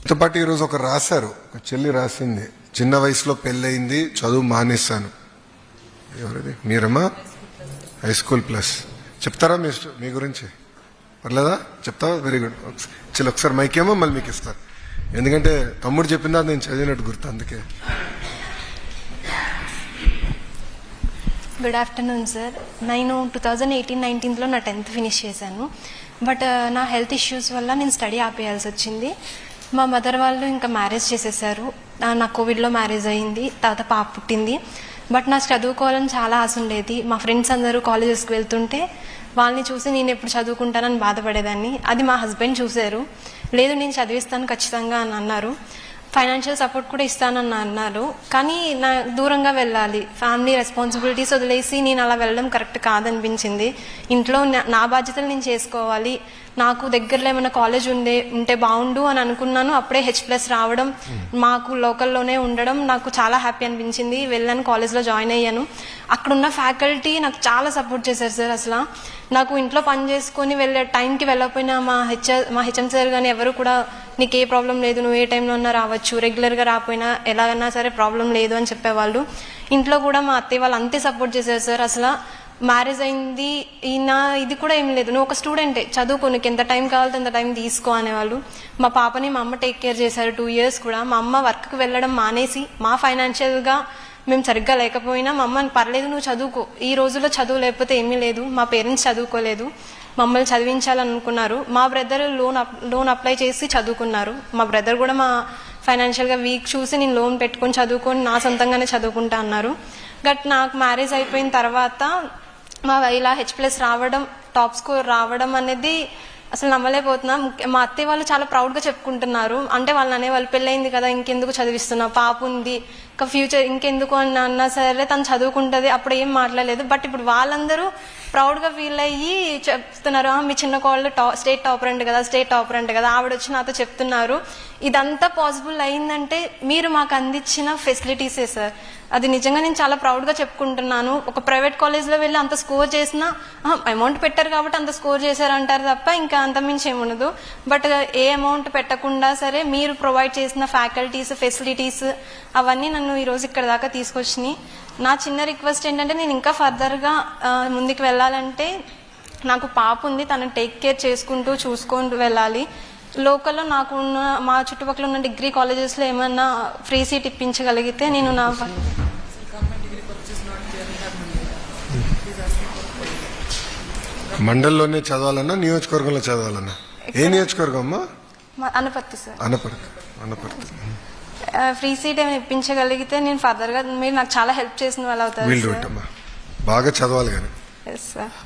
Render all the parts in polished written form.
తో పాటు ఈరోజు ఒక రాశారు, ఒక చెల్లి రాసింది, చిన్న వయసులో పెళ్ళయింది, చదువు మానేశాను. ఎవరిది? మీరమ్మా? High school plus. చెప్తారా మీ గురించి? పర్లేదా? చెప్తావా? Very good. చిన్న ఒకసారి మైకేమో మళ్ళీ మీకు ఇస్తారు, ఎందుకంటే తమ్ముడు చెప్పిందా నేను చదివినట్టు గుర్తు, అందుకే. Good afternoon sir. నేను 2018-19లో నా 10th ఫినిష్ చేశాను. బట్ నా హెల్త్ ఇష్యూస్ వల్ల నేను స్టడీ ఆపేయాల్సి వచ్చింది. మా మదర్ వాళ్ళు ఇంకా మ్యారేజ్ చేసేసారు. నా కోవిడ్లో మ్యారేజ్ అయింది, తర్వాత పాప పుట్టింది. బట్ నాకు చదువుకోవాలని చాలా ఆశ ఉండేది. మా ఫ్రెండ్స్ అందరూ కాలేజెస్కి వెళ్తుంటే వాళ్ళని చూసి నేను ఎప్పుడు చదువుకుంటానని బాధపడేదాన్ని. అది మా హస్బెండ్ చూశారు. లేదు నేను చదివిస్తాను ఖచ్చితంగా అని అన్నారు. ఫైనాన్షియల్ సపోర్ట్ కూడా ఇస్తానని అన్నారు. కానీ నా దూరంగా వెళ్ళాలి, ఫ్యామిలీ రెస్పాన్సిబిలిటీస్ వదిలేసి నేను అలా వెళ్ళడం కరెక్ట్ కాదనిపించింది. ఇంట్లో నా బాధ్యతలు నేను చేసుకోవాలి. నాకు దగ్గరలో ఏమైనా కాలేజ్ ఉంటే బాగుండు అని అనుకున్నాను. అప్పుడే H+ రావడం, మాకు లోకల్లోనే ఉండడం నాకు చాలా హ్యాపీ అనిపించింది. వెళ్ళాను, కాలేజ్లో జాయిన్ అయ్యాను. అక్కడున్న ఫ్యాకల్టీ నాకు చాలా సపోర్ట్ చేశారు సార్. అసలు నాకు ఇంట్లో పని చేసుకొని వెళ్ళే టైంకి వెళ్ళకపోయినా మా హెచ్ఎం సార్ కానీ ఎవరు కూడా నీకు ఏ ప్రాబ్లం లేదు, నువ్వు ఏ టైంలో ఉన్నా రావచ్చు, రెగ్యులర్గా రాకపోయినా ఎలాగన్నా సరే ప్రాబ్లం లేదు అని చెప్పేవాళ్ళు. ఇంట్లో కూడా మా అత్తయ్య వాళ్ళు అంతే సపోర్ట్ చేశారు సార్. అసలు మ్యారేజ్ అయింది, ఇది కూడా ఏం లేదు, నువ్వు ఒక స్టూడెంటే, చదువుకో, నీకు ఎంత టైం కావాలంటే అంత టైం తీసుకో అనేవాళ్ళు. మా పాపని మా అమ్మ టేక్ కేర్ చేశారు 2 years కూడా. మా అమ్మ వర్క్కి వెళ్ళడం మానేసి, మా ఫైనాన్షియల్గా మేము సరిగ్గా లేకపోయినా మా అమ్మ పర్లేదు నువ్వు చదువుకో, ఈ రోజుల్లో చదువు లేకపోతే ఏమీ లేదు, మా పేరెంట్స్ చదువుకోలేదు, మమ్మల్ని చదివించాలనుకున్నారు. మా బ్రదర్ లోన్ అప్లై చేసి చదువుకున్నారు. మా బ్రదర్ కూడా మా ఫైనాన్షియల్గా వీక్ చూసి నేను లోన్ పెట్టుకొని చదువుకొని నా సొంతంగానే చదువుకుంటా అన్నారు. బట్ నాకు మ్యారేజ్ అయిపోయిన తర్వాత ఇలా H+ రావడం, టాప్ స్కోర్ రావడం అనేది అసలు నమ్మలేకపోతున్నా. మా అత్తయ్య వాళ్ళు చాలా ప్రౌడ్గా చెప్పుకుంటున్నారు. అంటే వాళ్ళు అనేవాళ్ళు పెళ్ళయింది కదా ఇంకెందుకు చదివిస్తున్నావు, పాప ఉంది, ఇంకా ఫ్యూచర్ ఇంకెందుకు అని అన్నా సరే తను చదువుకుంటుంది, అప్పుడు ఏం మాట్లాడలేదు. బట్ ఇప్పుడు వాళ్ళందరూ ప్రౌడ్గా ఫీల్ అయ్యి చెప్తున్నారు, మీ చిన్న కోళ్ళు స్టేట్ టాపర్ అంటే కదా ఆవిడ వచ్చి నాతో చెప్తున్నారు. ఇదంతా పాసిబుల్ అయిందంటే మీరు మాకు అందించిన ఫెసిలిటీసే సార్. అది నిజంగా నేను చాలా ప్రౌడ్గా చెప్పుకుంటున్నాను. ఒక ప్రైవేట్ కాలేజ్లో వెళ్ళి అంత స్కోర్ చేసినా అమౌంట్ పెట్టారు కాబట్టి అంత స్కోర్ చేశారంటారు తప్ప ఇంకా అంతమించి ఏముండదు. బట్ ఏ అమౌంట్ పెట్టకుండా సరే మీరు ప్రొవైడ్ చేసిన ఫ్యాకల్టీస్, ఫెసిలిటీస్ అవన్నీ నన్ను ఈరోజు ఇక్కడ దాకా తీసుకొచ్చినాయి. నా చిన్న రిక్వెస్ట్ ఏంటంటే నేను ఇంకా ఫర్దర్గా ముందుకు వెళ్ళాలంటే నాకు పాప ఉంది, తనని టేక్ కేర్ చూసుకుంటూ వెళ్ళాలి. లోకల్లో నాకున్న మా చుట్టుపక్కల ఉన్న డిగ్రీ కాలేజెస్లో ఏమన్నా ఫ్రీ సీట్ ఇప్పించగలిగితే నేను నా మండలంలోనే చదవాలన్నా నియోజకవర్గంలో చదవాలన్నా? ఏ నియోజకవర్గం అమ్మా? Anaparthi sir. Anaparthi. Free seat ఏమైనా ఇప్పించగలిగితే నేను ఫర్దర్గా మీరు నాకు చాలా హెల్ప్ చేసిన వాళ్ళు అవుతారు. బాగా చదవాలి. కానీ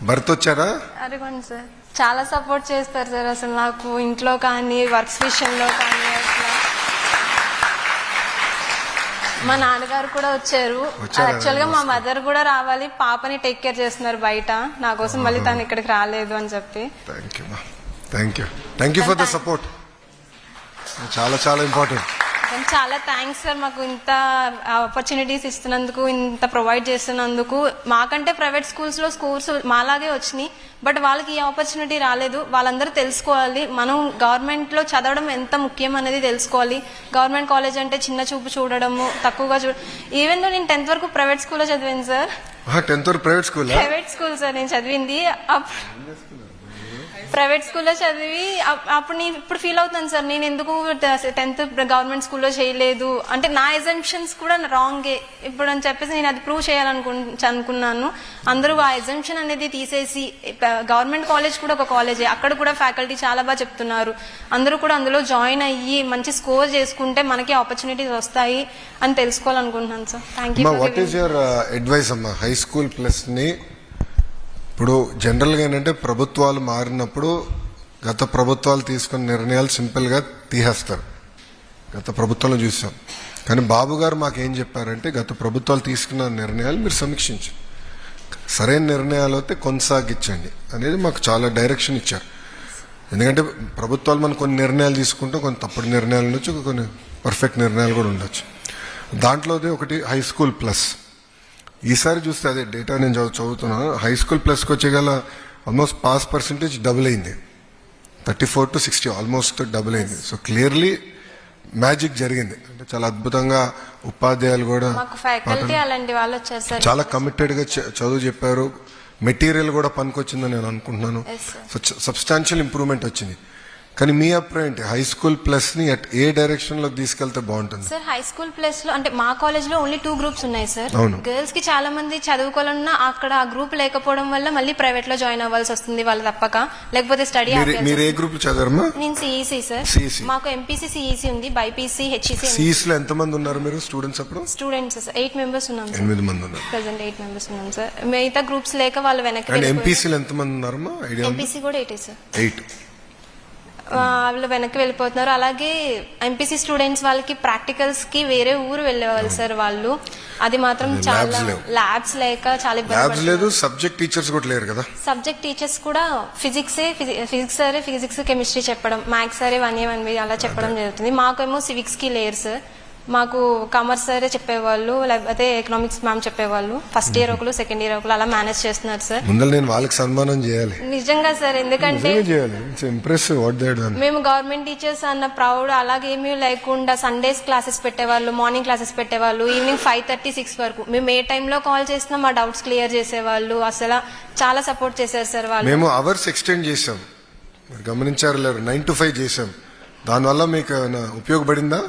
భర్త వచ్చారా? అదిగోండి సార్, చాలా సపోర్ట్ చేస్తారు సార్. అసలు నాకు ఇంట్లో కానీ వర్క్స్ విషయంలో కానీ అట్లా మా నాన్నగారు కూడా వచ్చారు. యాక్చువల్గా మా మదర్ కూడా రావాలి, పాపని టేక్ కేర్ చేస్తున్నారు బయట నా కోసం, మళ్ళీ తను ఇక్కడికి రాలేదు అని చెప్పి. Thank you for the support. చాలా చాలా ఇంపార్టెంట్. చాలా థ్యాంక్స్ సార్, మాకు ఇంత ఆపర్చునిటీస్ ఇస్తున్నందుకు, ఇంత ప్రొవైడ్ చేస్తున్నందుకు. మాకంటే ప్రైవేట్ స్కూల్స్ మాలాగే వచ్చినాయి, బట్ వాళ్ళకి ఈ ఆపర్చునిటీ రాలేదు. వాళ్ళందరూ తెలుసుకోవాలి, మనం గవర్నమెంట్లో చదవడం ఎంత ముఖ్యం అనేది తెలుసుకోవాలి. గవర్నమెంట్ కాలేజ్ అంటే చిన్న చూపు చూడడము, తక్కువగా ఈవెన్ దో నేను 10th వరకు ప్రైవేట్ స్కూల్లో చదివాను సార్. 10th వరకు ప్రైవేట్ స్కూల్ సార్ నేను చదివింది. ప్రైవేట్ స్కూల్లో చదివి అప్పుడు నేను ఇప్పుడు ఫీల్ అవుతాను సార్, నేను ఎందుకు 10th గవర్నమెంట్ స్కూల్లో చేయలేదు అంటే నా ఎజంప్షన్స్ కూడా రాంగే ఇప్పుడు అని చెప్పేసి నేను అది ప్రూవ్ చేయాలనుకున్నాను. అందరూ ఆ ఎజంప్షన్ అనేది తీసేసి గవర్నమెంట్ కాలేజ్ కూడా ఒక కాలేజే, అక్కడ కూడా ఫ్యాకల్టీ చాలా బాగా చెప్తున్నారు, అందరూ కూడా అందులో జాయిన్ అయ్యి మంచి స్కోర్ చేసుకుంటే మనకి ఆపర్చునిటీస్ వస్తాయి అని తెలుసుకోవాలనుకుంటున్నాను sir. Thank you. What is your advice అమ్మా హై స్కూల్ ప్లస్ ని? ఇప్పుడు జనరల్గా ఏంటంటే ప్రభుత్వాలు మారినప్పుడు గత ప్రభుత్వాలు తీసుకున్న నిర్ణయాలు సింపుల్గా తీసేస్తారు. గత ప్రభుత్వంలో చూసాం. కానీ బాబు గారు మాకేం చెప్పారంటే గత ప్రభుత్వాలు తీసుకున్న నిర్ణయాలు మీరు సమీక్షించు, సరైన నిర్ణయాలు అయితే కొనసాగించండి అనేది మాకు చాలా డైరెక్షన్ ఇచ్చారు. ఎందుకంటే ప్రభుత్వాలు మనం కొన్ని నిర్ణయాలు తీసుకుంటాం, కొన్ని తప్పుడు నిర్ణయాలు ఉండొచ్చు, కొన్ని పర్ఫెక్ట్ నిర్ణయాలు కూడా ఉండొచ్చు. దాంట్లోదే ఒకటి హై స్కూల్ ప్లస్. ఈసారి చూస్తే అదే డేటా నేను చదువుతున్నాను, హై స్కూల్ ప్లస్కి వచ్చేగల ఆల్మోస్ట్ పాస్ పర్సెంటేజ్ డబుల్ అయింది, 34 to 60 ఆల్మోస్ట్ డబుల్ అయింది. సో క్లియర్లీ మ్యాజిక్ జరిగింది. అంటే చాలా అద్భుతంగా ఉపాధ్యాయులు కూడా మాకు ఫ్యాకల్టీ అలాంటి వాళ్ళు వచ్చారు సార్. చాలా కమిటెడ్ గా చదువు చెప్పారు. మెటీరియల్ కూడా పనికొచ్చిందని నేను అనుకుంటున్నాను. సబ్స్టాన్షియల్ ఇంప్రూవ్మెంట్ వచ్చింది. కానీ మీ అభిప్రాయం ఏంటి? హై స్కూల్ ప్లస్ ని ఏ డైరెక్షన్ లో తీసుకెళ్తే బాగుంటుంది? సార్ హై స్కూల్ ప్లస్ లో అంటే మా కాలేజ్ లో ఓన్లీ 2 గ్రూప్స్ ఉన్నాయి సార్. అవును. గర్ల్స్ కి చాలా మంది చదువుకోవాలన్నా అక్కడ ఆ గ్రూప్ లేకపోవడం వల్ల మళ్ళీ ప్రైవేట్ లో జాయిన్ అవ్వాల్సి వస్తుంది వాళ్ళు తప్పక, లేకపోతే స్టడీ. మీరు ఏ గ్రూప్ చదవరమ్మా? నేను సిఈసి సార్. మాకు ఎంపీసీ సిఈసి ఉంది, బైపీసీ హెచ్ఈసి. సిఈసి లో ఎంత మంది ఉన్నారు మీరు స్టూడెంట్స్? అప్పుడు స్టూడెంట్స్ 8 మెంబర్స్ ఉన్నాం సార్. 8 మంది ఉన్నారు. ప్రెసెంట్ 8 మెంబర్స్ ఉన్నాం సార్. మిగతా గ్రూప్స్ లేక వాళ్ళు వెనక్కి. ఎంపీసీలో ఎంత మంది ఉన్నారమ్మా? ఎంపీసీ కూడా 8 సార్. 8 వాళ్ళు వెనక్కి వెళ్ళిపోతున్నారు. అలాగే ఎంపీసీ స్టూడెంట్స్ వాళ్ళకి ప్రాక్టికల్స్ కి వేరే ఊరు వెళ్ళేవాళ్ళు సార్ వాళ్ళు. అది మాత్రం చాలా ల్యాబ్స్ లేక చాలా ఇబ్బంది. సబ్జెక్ట్ టీచర్స్ కూడా లేరు కదా. సబ్జెక్ట్ టీచర్స్ కూడా ఫిజిక్స్ సరే ఫిజిక్స్ కెమిస్ట్రీ చెప్పడం, మ్యాథ్స్ సరే 1A అలా చెప్పడం జరుగుతుంది. మాకేమో సివిక్స్ కి లేరు సార్. మాకు కామర్స్ సరే చెప్పేవాళ్ళు, లేకపోతే ఎకనామిక్స్ మ్యామ్ చెప్పేవాళ్ళు. ఫస్ట్ ఇయర్ ఒకరు, సెకండ్ ఇయర్ ఒకరు అలా మేనేజ్ చేస్తున్నారు సార్. నేను వాళ్ళకి సన్మానం చేయాలి నిజంగా సార్. ఎందుకంటే మేము గవర్నమెంట్ టీచర్స్ అన్న ప్రౌడ్ అలాగేమీ లేకుండా సండేస్ క్లాసెస్ పెట్టేవాళ్ళు, మార్నింగ్ క్లాసెస్ పెట్టేవాళ్ళు, ఈవినింగ్ 5:30, 6 వరకు. మేము ఏ టైంలో కాల్ చేసినా మా డౌట్స్ క్లియర్ చేసేవాళ్ళు. అసలు చాలా సపోర్ట్ చేశారు సార్ వాళ్ళు. మేము అవర్స్ ఎక్స్టెండ్ చేసాం, గమనించారు లేరు. 9 to 5 చేసాం. దానివల్ల మీకు ఉపయోగపడిందా?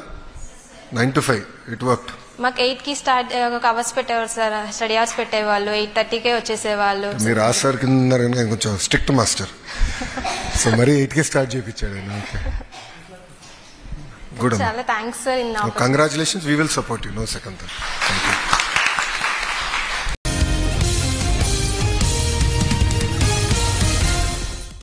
9 to 5 ఇట్ వర్క్. మాకు 8 కి స్టార్ట్ ఒక అవర్స్ పెట్టేవారు సార్, స్టడీ అవర్స్ పెట్టేవాళ్ళు. 8:30కే వచ్చేసేవాళ్ళు. మీరు ఆ సార్ కింద ఉన్నారు కనుక కొంచెం స్ట్రిక్ట్ మాస్టర్. సో మరి 8 కి స్టార్ట్ చేయించాడు. చాలా thanks sir. Congratulations. We will support you. No second thought.